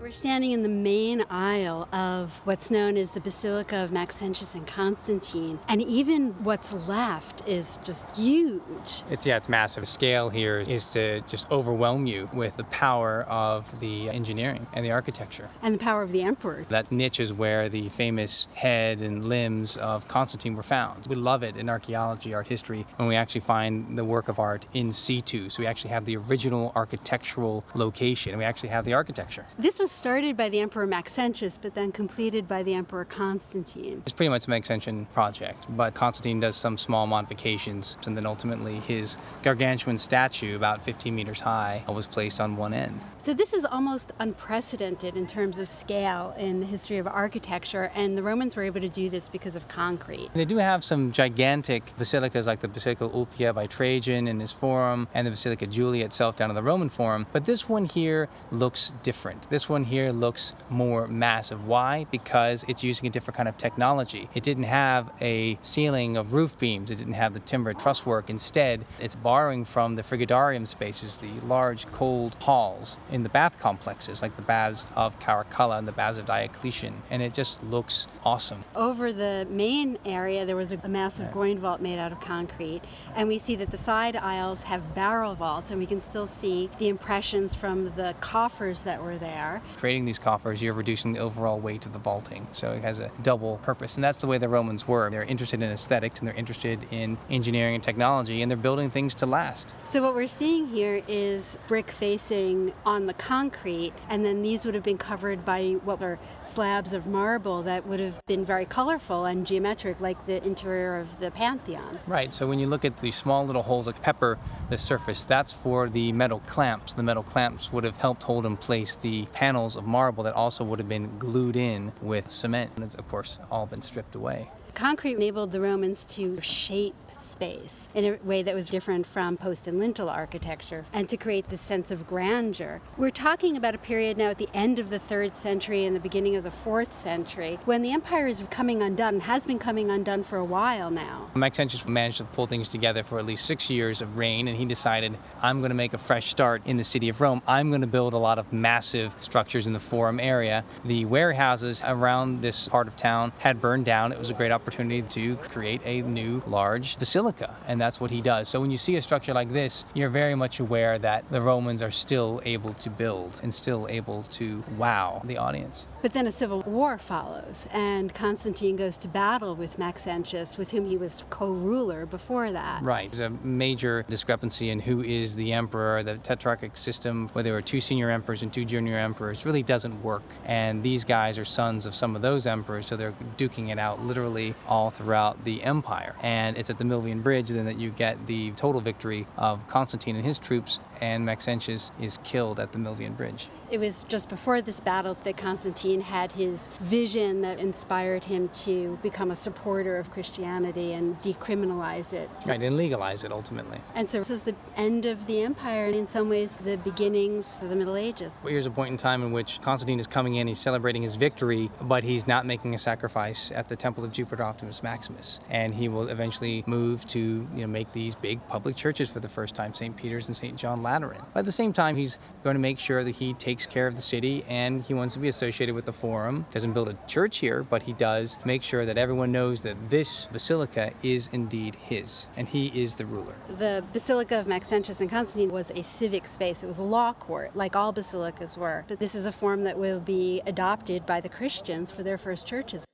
We're standing in the main aisle of what's known as the Basilica of Maxentius and Constantine, and even what's left is just huge. It's massive. The scale here is to just overwhelm you with the power of the engineering and the architecture. And the power of the emperor. That niche is where the famous head and limbs of Constantine were found. We love it in archaeology, art history, when we actually find the work of art in situ. So we actually have the original architectural location, and we actually have the architecture. This was started by the Emperor Maxentius, but then completed by the Emperor Constantine. It's pretty much a Maxentian project, but Constantine does some small modifications, and then ultimately his gargantuan statue, about 15 meters high, was placed on one end. So this is almost unprecedented in terms of scale in the history of architecture, and the Romans were able to do this because of concrete. They do have some gigantic basilicas like the Basilica Ulpia by Trajan in his Forum, and the Basilica Julia itself down in the Roman Forum, but this one here looks different. This one here looks more massive. Why? Because it's using a different kind of technology. It didn't have a ceiling of roof beams. It didn't have the timber truss work. Instead, it's borrowing from the frigidarium spaces, the large cold halls in the bath complexes, like the baths of Caracalla and the baths of Diocletian, and it just looks awesome. Over the main area, there was a massive groin vault made out of concrete, and we see that the side aisles have barrel vaults, and we can still see the impressions from the coffers that were there. Creating these coffers, you're reducing the overall weight of the vaulting, so it has a double purpose, and that's the way the Romans were. They're interested in aesthetics, and they're interested in engineering and technology, and they're building things to last. So what we're seeing here is brick facing on the concrete, and then these would have been covered by what were slabs of marble that would have been very colorful and geometric, like the interior of the Pantheon. Right, so when you look at the small little holes that pepper the surface, that's for the metal clamps. The metal clamps would have helped hold in place the panels of marble that also would have been glued in with cement. And it's, of course, all been stripped away. Concrete enabled the Romans to shape space in a way that was different from post and lintel architecture, and to create this sense of grandeur. We're talking about a period now at the end of the 3rd century and the beginning of the 4th century, when the empire is coming undone, has been coming undone for a while now. Maxentius managed to pull things together for at least 6 years of reign, and he decided, I'm going to make a fresh start in the city of Rome. I'm going to build a lot of massive structures in the Forum area. The warehouses around this part of town had burned down. It was a great opportunity to create a new large basilica, and that's what he does. So when you see a structure like this, you're very much aware that the Romans are still able to build and still able to wow the audience. But then a civil war follows, and Constantine goes to battle with Maxentius, with whom he was co-ruler before that. Right. There's a major discrepancy in who is the emperor. The tetrarchic system, where there were 2 senior emperors and 2 junior emperors, really doesn't work. And these guys are sons of some of those emperors, so they're duking it out literally all throughout the empire. And it's at the Milvian Bridge then that you get the total victory of Constantine and his troops, and Maxentius is killed at the Milvian Bridge. It was just before this battle that Constantine had his vision that inspired him to become a supporter of Christianity and decriminalize it. Right, and legalize it ultimately. And so this is the end of the empire, and in some ways the beginnings of the Middle Ages. Well, here's a point in time in which Constantine is coming in, he's celebrating his victory, but he's not making a sacrifice at the temple of Jupiter Optimus Maximus. And he will eventually move to make these big public churches for the first time, St. Peter's and St. John Lateran. But at the same time, he's going to make sure that he takes care of the city, and he wants to be associated with the Forum. Doesn't build a church here, but he does make sure that everyone knows that this basilica is indeed his, and he is the ruler. The Basilica of Maxentius and Constantine was a civic space. It was a law court, like all basilicas were. But this is a form that will be adopted by the Christians for their first churches.